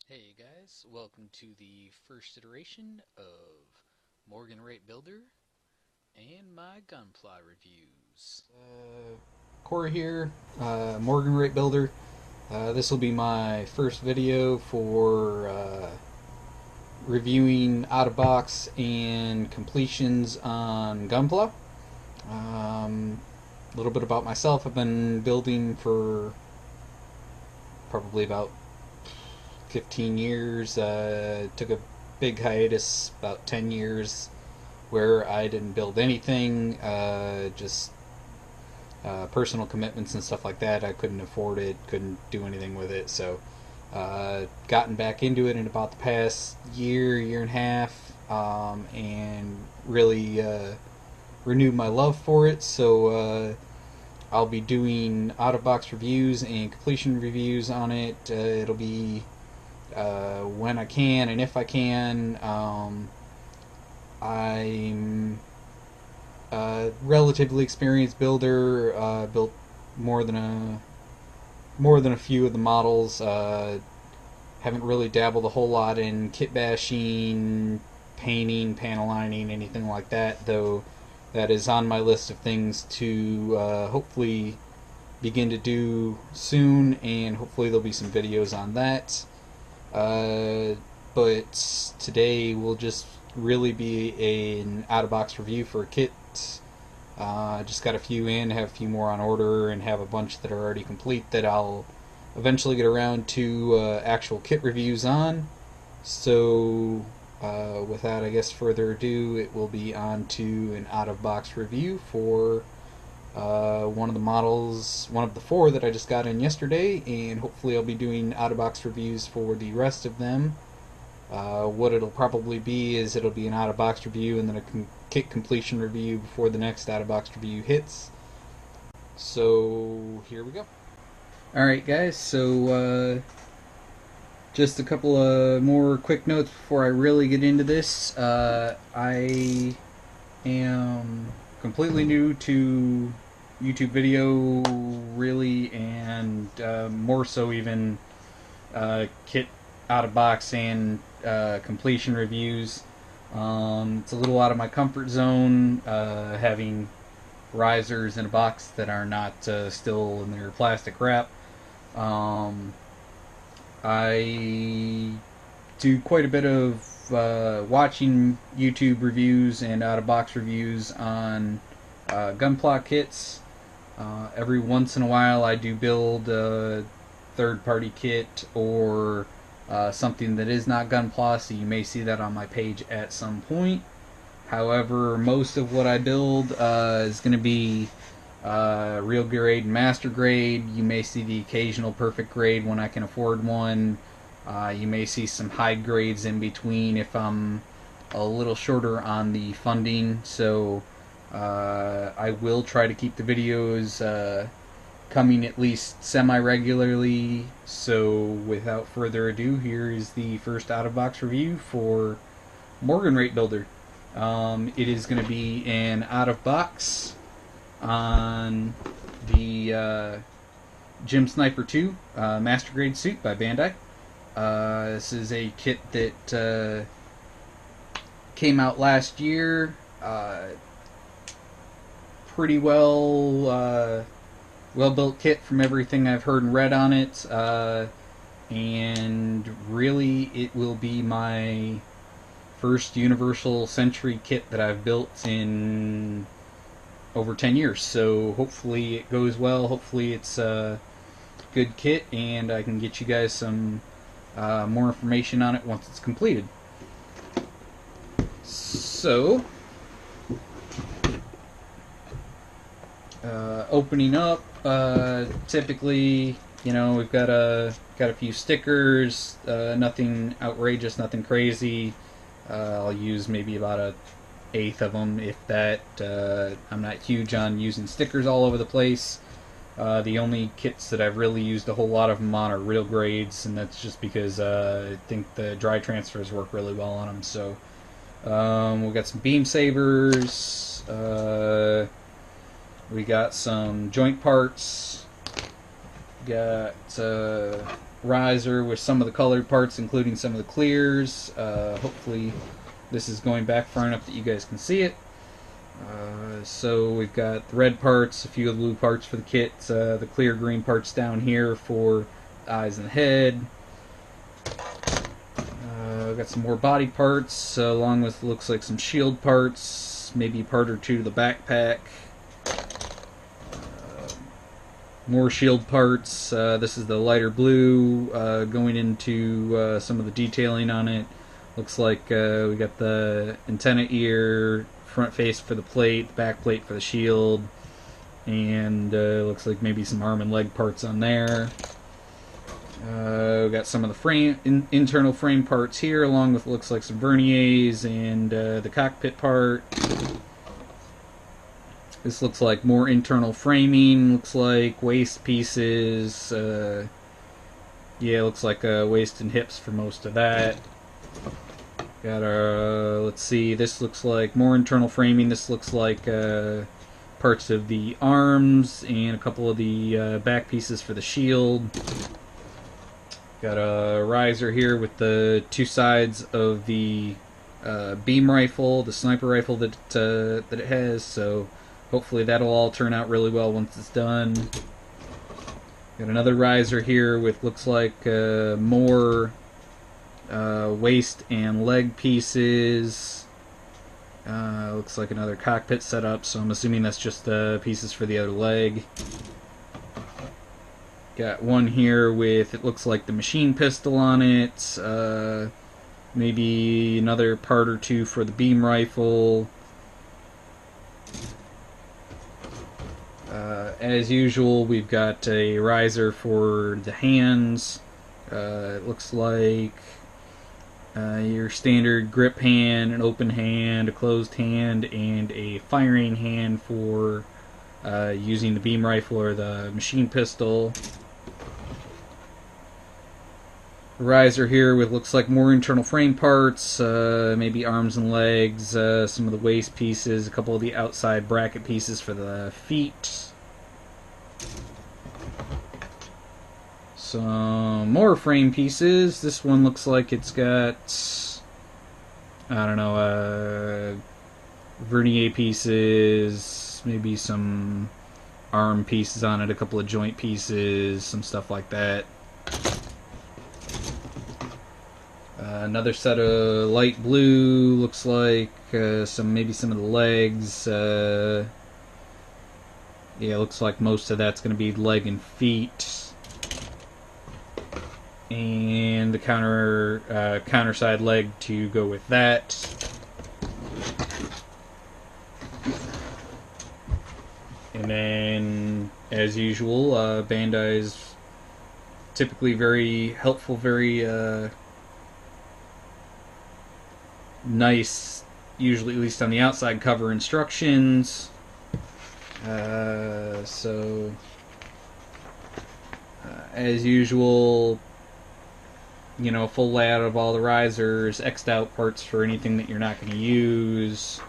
Hey guys, welcome to the first iteration of Morgenroete Builder and my Gunpla reviews. Corey here, Morgenroete Builder. This will be my first video for reviewing out of box and completions on Gunpla. A little bit about myself. I've been building for probably about 15 years. Took a big hiatus about 10 years where I didn't build anything, just personal commitments and stuff like that. I couldn't afford it, couldn't do anything with it. So, gotten back into it in about the past year and a half, and really renewed my love for it. So, I'll be doing out of box reviews and completion reviews on it. It'll be when I can and if I can. I'm relatively experienced builder. Built more than a few of the models. Haven't really dabbled a whole lot in kit bashing, painting, panel lining, anything like that. Though that is on my list of things to hopefully begin to do soon, and hopefully there'll be some videos on that. But today will just really be an out of box review for a kit. Just got a few in, have a few more on order, and have a bunch that are already complete that I'll eventually get around to actual kit reviews on. So, without, I guess, further ado, it will be on to an out of box review for one of the models, one of the four that I just got in yesterday, and hopefully I'll be doing out of box reviews for the rest of them. What it'll probably be is it'll be an out of box review and then a kit completion review before the next out of box review hits. So here we go. Alright, guys, so just a couple of more quick notes before I really get into this. I am completely new to YouTube video, really, and more so even kit out of box and completion reviews. It's a little out of my comfort zone, having risers in a box that are not still in their plastic wrap. Um, I do quite a bit of watching YouTube reviews and out of box reviews on Gunpla kits. Every once in a while, I do build a third-party kit or something that is not Gunpla, so you may see that on my page at some point. However, most of what I build is going to be real grade and master grade. You may see the occasional perfect grade when I can afford one. You may see some high grades in between if I'm a little shorter on the funding. So I will try to keep the videos coming at least semi-regularly. So without further ado, here is the first out-of-box review for Morgenroete Builder. It is going to be an out-of-box on the Gym Sniper 2 Master Grade suit by Bandai. This is a kit that came out last year. Pretty well built kit from everything I've heard and read on it, and really it will be my first Universal Century kit that I've built in over 10 years. So hopefully it goes well. Hopefully it's a good kit, and I can get you guys some more information on it once it's completed. So, opening up, typically, we've got a few stickers, nothing outrageous, nothing crazy. I'll use maybe about a eighth of them, if that. I'm not huge on using stickers all over the place. The only kits that I've really used a whole lot of them on are real grades, and that's just because I think the dry transfers work really well on them. So we've got some beam sabers. We got some joint parts. Got riser with some of the colored parts, including some of the clears. Hopefully this is going back far enough that you guys can see it. So we've got the red parts, a few of the blue parts for the kit, the clear green parts down here for the eyes and the head. We've got some more body parts, along with looks like some shield parts, maybe a part or two to the backpack. More shield parts. This is the lighter blue, going into some of the detailing on it. Looks like we got the antenna ear, front face for the plate, the back plate for the shield, and looks like maybe some arm and leg parts on there. We got some of the frame, internal frame parts here, along with looks like some verniers and the cockpit part. This looks like more internal framing. Looks like waist pieces. Yeah, looks like waist and hips for most of that. Got our, let's see, this looks like more internal framing. This looks like parts of the arms and a couple of the back pieces for the shield. Got a riser here with the two sides of the beam rifle, the sniper rifle that it has, so hopefully that'll all turn out really well once it's done. Got another riser here with looks like more waist and leg pieces. Looks like another cockpit setup, so I'm assuming that's just pieces for the other leg. Got one here with, it looks like the machine pistol on it. Maybe another part or two for the beam rifle. As usual, we've got a riser for the hands. It looks like your standard grip hand, an open hand, a closed hand, and a firing hand for using the beam rifle or the machine pistol. Riser here with looks like more internal frame parts, maybe arms and legs, some of the waist pieces, a couple of the outside bracket pieces for the feet. Some more frame pieces. This one looks like it's got, I don't know, vernier pieces, maybe some arm pieces on it, a couple of joint pieces, some stuff like that. Another set of light blue, looks like maybe some of the legs. Yeah, looks like most of that's going to be leg and feet. And the counter side leg to go with that. And then, as usual, Bandai is typically very helpful, very nice, usually at least on the outside cover instructions. As usual, you know, full layout of all the risers, X'd out parts for anything that you're not going to use,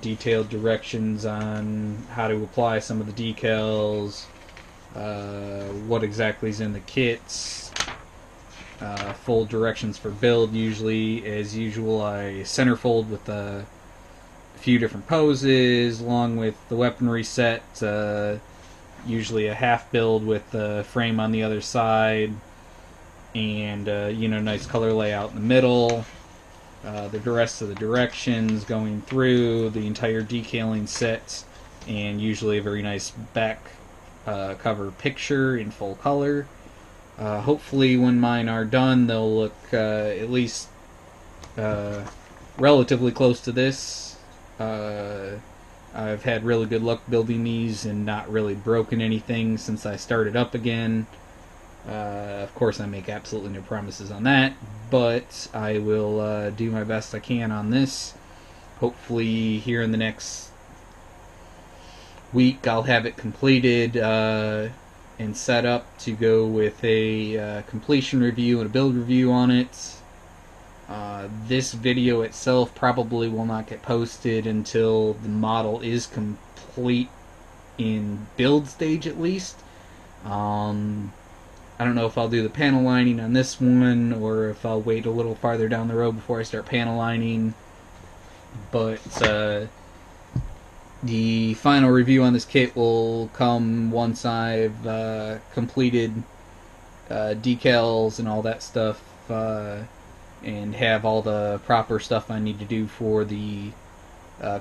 detailed directions on how to apply some of the decals, what exactly is in the kits, full directions for build. Usually, as usual, I centerfold with a few different poses, along with the weaponry set, usually a half build with the frame on the other side, and you know, nice color layout in the middle, the rest of the directions going through the entire decaling set, and usually a very nice back cover picture in full color. Hopefully when mine are done, they'll look at least relatively close to this. I've had really good luck building these and not really broken anything since I started up again. Of course, I make absolutely no promises on that, but I will do my best I can on this. Hopefully here in the next week I'll have it completed and set up to go with a completion review and a build review on it. This video itself probably will not get posted until the model is complete in build stage, at least. I don't know if I'll do the panel lining on this one or if I'll wait a little farther down the road before I start panel lining. But the final review on this kit will come once I've completed decals and all that stuff, and have all the proper stuff I need to do for the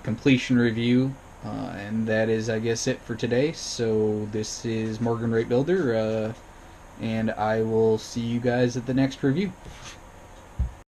completion review. And that is, I guess, it for today. So this is Morgenroete Builder, and I will see you guys at the next review.